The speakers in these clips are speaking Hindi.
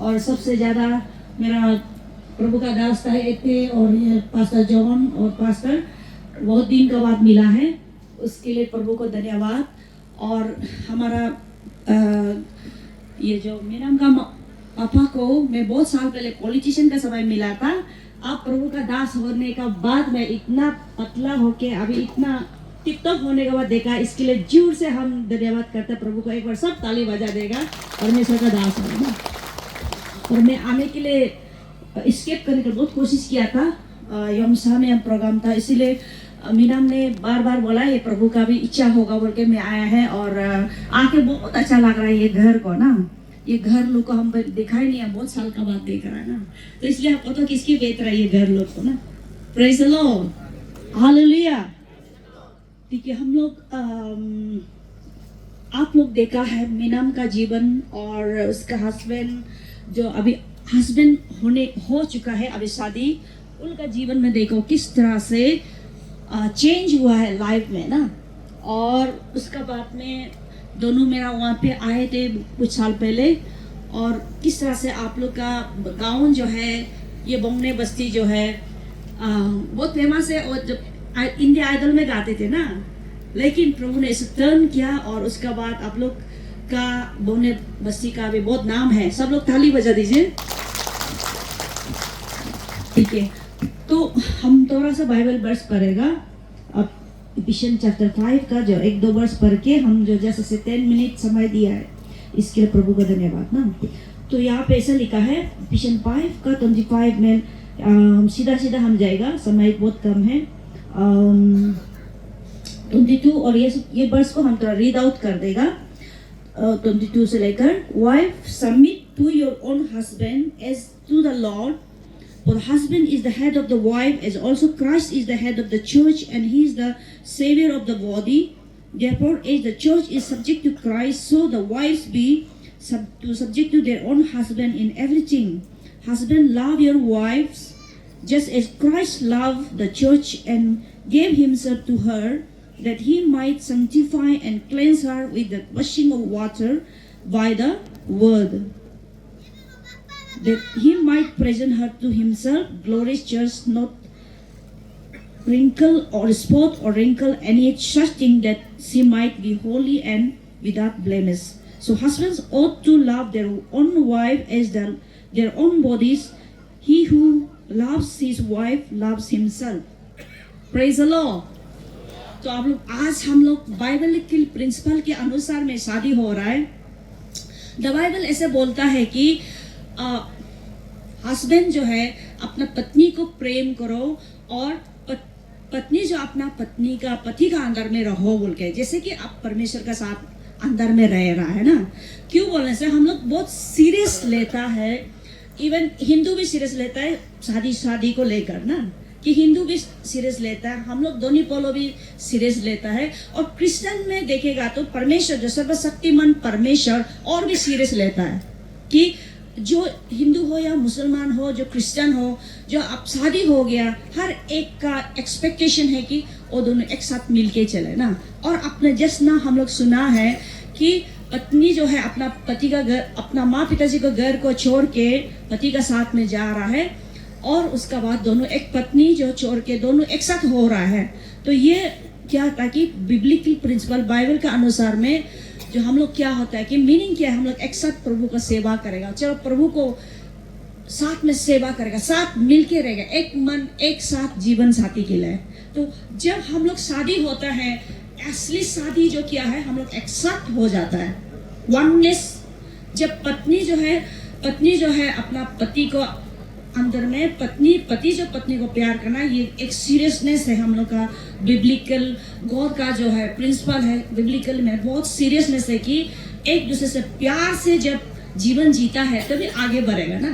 और सबसे ज़्यादा मेरा प्रभु का दास था एक थे, और ये पास्टर जॉन और पास्टर बहुत दिन का बाद मिला है, उसके लिए प्रभु को धन्यवाद। और हमारा ये जो मीनाम का पापा को मैं बहुत साल पहले पॉलिटिशियन का समय मिला था। अब प्रभु का दास होने का बाद मैं इतना पतला होके अभी इतना टिकटॉक होने के बाद देखा, इसके लिए जोर से हम धन्यवाद करते हैं प्रभु को। एक बार सब ताली बजा देगा, परमेश्वर का दास है ना। और मैं आने के लिए स्केप करने की बहुत कोशिश किया था, यमसा में प्रोग्राम था, इसीलिए मीनाम ने बार बार बोला ये प्रभु का भी इच्छा होगा बोल के मैं आया है। और आके बहुत अच्छा लग रहा है ये घर को ना, ये घर लोग को हम देखा ही नहीं है, बहुत साल का बाद देख रहा है ना, तो इसलिए आपको तो किसकी बेच रहा है ये घर लोग को ना। Praise the Lord, hallelujah. ठीक है, हम लोग आप लोग देखा है मीनाम का जीवन और उसका हस्बैंड जो अभी हस्बैंड हो चुका है, अभी शादी, उनका जीवन में देखो किस तरह से चेंज हुआ है लाइफ में ना। और उसका बाद में दोनों मेरा वहाँ पे आए थे कुछ साल पहले, और किस तरह से आप लोग का गाँव जो है ये बोंगने बस्ती जो है बहुत फेमस है, और जब इंडिया आइडल में गाते थे ना, लेकिन प्रभु ने इसे टर्न किया और उसका बाद आप लोग का बोंगने बस्ती का भी बहुत नाम है। सब लोग ताली बजा दीजिए। ठीक है, तो हम थोड़ा सा बाइबल वर्स पढ़ेगा। अब इफिशियंस चैप्टर 5 का जो 1-2 वर्स पढ़ के हम जो जैसे से 10 मिनट समय दिया है, इसके लिए प्रभु का धन्यवाद ना। तो यहाँ पे ऐसा लिखा है इफिशियंस 5 का 25 में, सीधा सीधा हम जाएगा, समय बहुत कम है। 22 और ये वर्स को हम थोड़ा रीड आउट कर देगा। 22 से लेकर, wife submit to your own husband as to the lord, for the husband is the head of the wife, as also Christ is the head of the church, and he is the savior of the body. Therefore, as the church is subject to Christ, so the wives be subject to their own husband in everything. Husband, love your wives just as Christ loved the church and gave himself to her, that he might sanctify and cleanse her with the washing of water by the word, that he might present her to himself glorious church, not wrinkle or spot or wrinkle any such thing, that she might be holy and without blemish. So husbands ought to love their own wife as their own bodies. He who loves his wife loves himself. Praise the Lord. तो आप लोग आज हम लोग बाइबल के प्रिंसिपल के अनुसार में शादी हो रहा है। द बाइबल ऐसे बोलता है कि हस्बैंड जो है अपना पत्नी को प्रेम करो, और पत्नी जो अपना पति का अंदर में रहो बोल के, जैसे कि आप परमेश्वर का साथ अंदर में रह रहा है ना। क्यों बोलने से हम लोग बहुत सीरियस लेता है, इवन हिंदू भी सीरियस लेता है शादी को लेकर ना, कि हिंदू भी सीरियस लेता है, हम लोग दोनों पोलो भी सीरियस लेता है। और क्रिश्चियन में देखेगा तो परमेश्वर जो सर्वशक्तिमान परमेश्वर और भी सीरियस लेता है, कि जो हिंदू हो या मुसलमान हो, जो क्रिश्चियन हो, जो अब शादी हो गया, हर एक का एक्सपेक्टेशन है कि वो दोनों एक साथ मिलके चले ना। और अपने जैसे ना हम लोग सुना है कि पत्नी जो है अपना पति का घर, अपना माँ पिताजी को घर को छोड़ के पति का साथ में जा रहा है, और उसका बाद दोनों एक पत्नी जो छोड़ के दोनों एक साथ हो रहा है। तो ये क्या था कि बिब्लिकल प्रिंसिपल बाइबल के अनुसार में जो हम लोग क्या होता है कि मीनिंग क्या है, हम लोग एक साथ प्रभु का सेवा करेगा, चलो प्रभु को साथ में सेवा करेगा, साथ मिलके रहेगा, एक मन एक साथ जीवन साथी के लिए। तो जब हम लोग शादी होता है, असली शादी जो क्या है, हम लोग एक साथ हो जाता है, वननेस। जब पत्नी जो है अपना पति को अंदर में, पति जो पत्नी को प्यार करना, ये एक सीरियसनेस है हम लोग का। बिब्लिकल गॉड का जो है प्रिंसिपल है, बिब्लिकल में बहुत सीरियसनेस है कि एक दूसरे से प्यार से जब जीवन जीता है तभी आगे बढ़ेगा ना।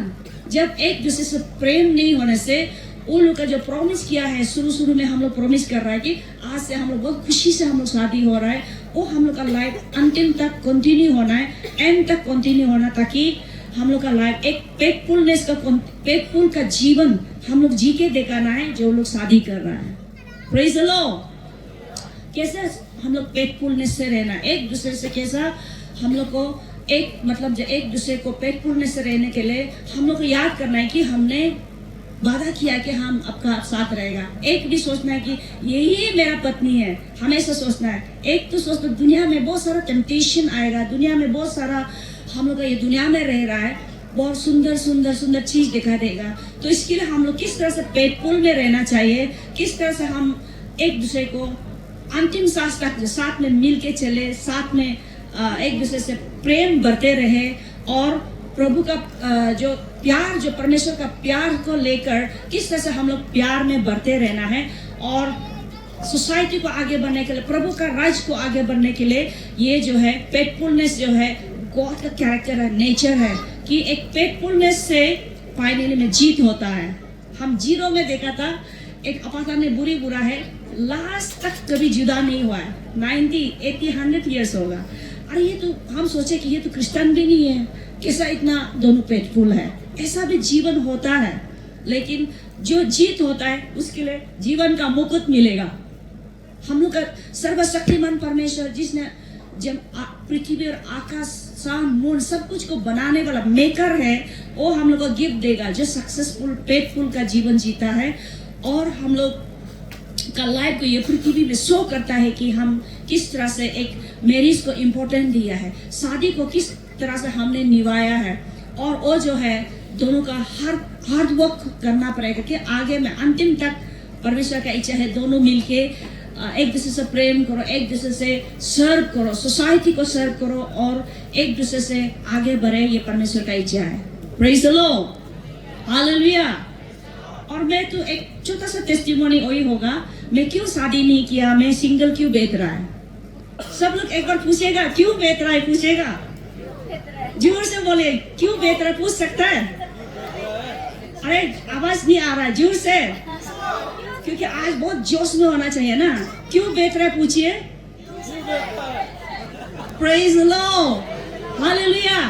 जब एक दूसरे से प्रेम नहीं होने से, उन लोग का जो प्रॉमिस किया है शुरू में, हम लोग प्रॉमिस कर रहा है कि आज से हम लोग बहुत खुशी से हम लोग शादी हो रहा है, वो हम लोग का लाइफ अंतिम तक कंटिन्यू होना है, एंड तक कंटिन्यू होना, ताकि हम लोग का लाइफ एक पेटफुल का जीवन हम लोग जी के दिखाना है जो लोग शादी कर रहा है। Praise the Lord. कैसे हम लोग पेटफुलनेस से रहना, एक दूसरे से कैसा हम लोग को एक मतलब जो एक दूसरे को पेट पूरने से रहने के लिए हम लोग को याद करना है कि हमने वादा किया कि हम आपका साथ रहेगा। एक भी सोचना है कि यही मेरा पत्नी है, हमेशा सोचना है। एक तो सोचना दुनिया में बहुत सारा टेम्पटेशन आएगा, दुनिया में बहुत सारा हम लोग ये दुनिया में रह रहा है, बहुत सुंदर सुंदर सुंदर चीज दिखा देगा। तो इसके लिए हम लोग किस तरह से पेटफुल में रहना चाहिए, किस तरह से हम एक दूसरे को अंतिम सांस तक साथ में मिल के चले, साथ में एक दूसरे से प्रेम बढ़ते रहे और प्रभु का जो प्यार, जो परमेश्वर का प्यार को लेकर किस तरह से हम लोग प्यार में बढ़ते रहना है और सोसाइटी को आगे बढ़ने के लिए, प्रभु का राज को आगे बढ़ने के लिए ये जो है फेथफुलनेस जो है गॉड का कैरेक्टर है, नेचर है कि एक फेथफुलनेस से फाइनली में जीत होता है। हम जीरो में देखा था एक अपाता ने बुरा है, लास्ट तक कभी जुदा नहीं हुआ है, 90, 80, 100 ईयर्स होगा। अरे ये तो हम सोचे कि ये तो क्रिश्चियन भी नहीं है, कैसा इतना दोनों फेथफुल है। ऐसा भी जीवन होता है, लेकिन जो जीत होता है उसके लिए जीवन का मुकुट मिलेगा। हम लोग का सर्वशक्तिमान परमेश्वर जिसने जब पृथ्वी और आकाश सान मून सब कुछ को बनाने वाला मेकर है, वो हम लोग को गिफ्ट देगा जो सक्सेसफुल फेथफुल का जीवन जीता है। और हम लोग का लाइफ को ये पृथ्वी में शो करता है कि हम किस तरह से एक मैरिज को इम्पोर्टेंट दिया है, शादी को किस तरह से हमने निभाया है। और वो जो है दोनों का हार्ड वर्क करना पड़ेगा कि आगे में अंतिम तक परमेश्वर का इच्छा है दोनों मिलके एक दूसरे से प्रेम करो, एक दूसरे से सर्व करो, सोसाइटी को सर्व करो और एक दूसरे से आगे बढ़े। ये परमेश्वर का इच्छा है। Praise the Lord, hallelujah. और मैं तो एक छोटा सा टेस्टिमोनी वही होगा, मैं क्यों शादी नहीं किया, मैं सिंगल क्यों बैठ रहा है। सब लोग एक बार पूछेगा क्यों बैठ रहा है, पूछेगा जोर से बोले क्यों बैठ रहा है, पूछ सकता है। अरे आवाज नहीं आ रहा है, जोर से, क्योंकि आज बहुत जोश में होना चाहिए ना। क्यों बैठ रहा है पूछिए। Praise the Lord, hallelujah.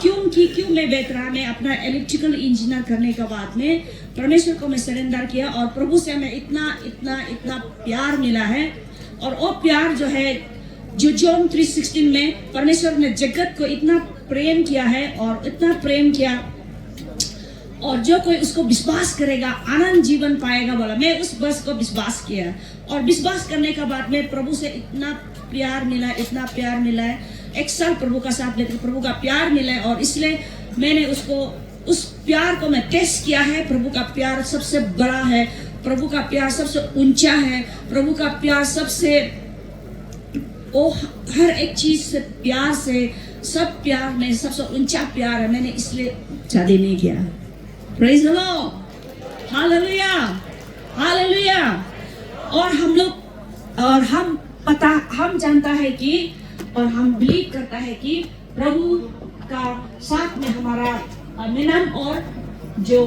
क्यों मैं बैठ रहा, मैं अपना इलेक्ट्रिकल इंजीनियर करने के बाद में परमेश्वर को मैं सरेंडर किया और प्रभु से हमें इतना इतना इतना प्यार मिला है। और वो प्यार जो है जो जॉन 3:16 में परमेश्वर ने जगत को इतना प्रेम किया है और इतना प्रेम किया और जो कोई उसको विश्वास करेगा आनंद जीवन पाएगा बोला। मैं उस बस को विश्वास किया और विश्वास करने के बाद में प्रभु से इतना प्यार मिला, इतना प्यार मिला है। एक साल प्रभु का साथ लेकर प्रभु का प्यार मिला है और इसलिए मैंने उसको उस प्यार को मैं टेस्ट किया है। प्रभु का प्यार सबसे बड़ा है, प्रभु का प्यार सबसे ऊंचा है, प्रभु का प्यार सबसे वो हर एक चीज से प्यार से सब प्यार में सबसे ऊंचा प्यार है। मैंने इसलिए शादी नहीं किया। Praise the Lord, hallelujah, hallelujah. और हम लोग और हम जानता है कि और हम बिलीव करता है कि प्रभु का साथ में हमारा मिलन और जो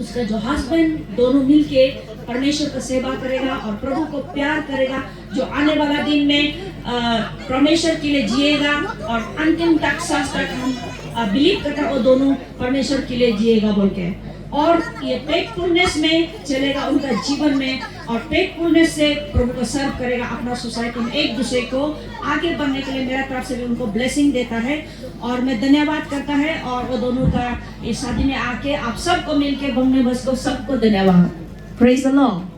उसका जो हस्बैंड दोनों मिलके परमेश्वर का सेवा करेगा और प्रभु को प्यार करेगा, जो आने वाला दिन में परमेश्वर के लिए जिएगा और अंतिम तक सांस तक हम बिलीव करते हैं वो दोनों परमेश्वर के लिए जिएगा बोल के। और ये फेथफुलनेस में चलेगा उनका जीवन में और फेथफुलनेस से प्रभु को सर्व करेगा अपना सोसाइटी में, एक दूसरे को आगे बढ़ने के लिए मेरा तरफ से भी उनको ब्लेसिंग देता है। और मैं धन्यवाद करता है और वो दोनों का इस शादी में आके आप सबको मिलके बंगले बस को सबको धन्यवाद। Praise the Lord.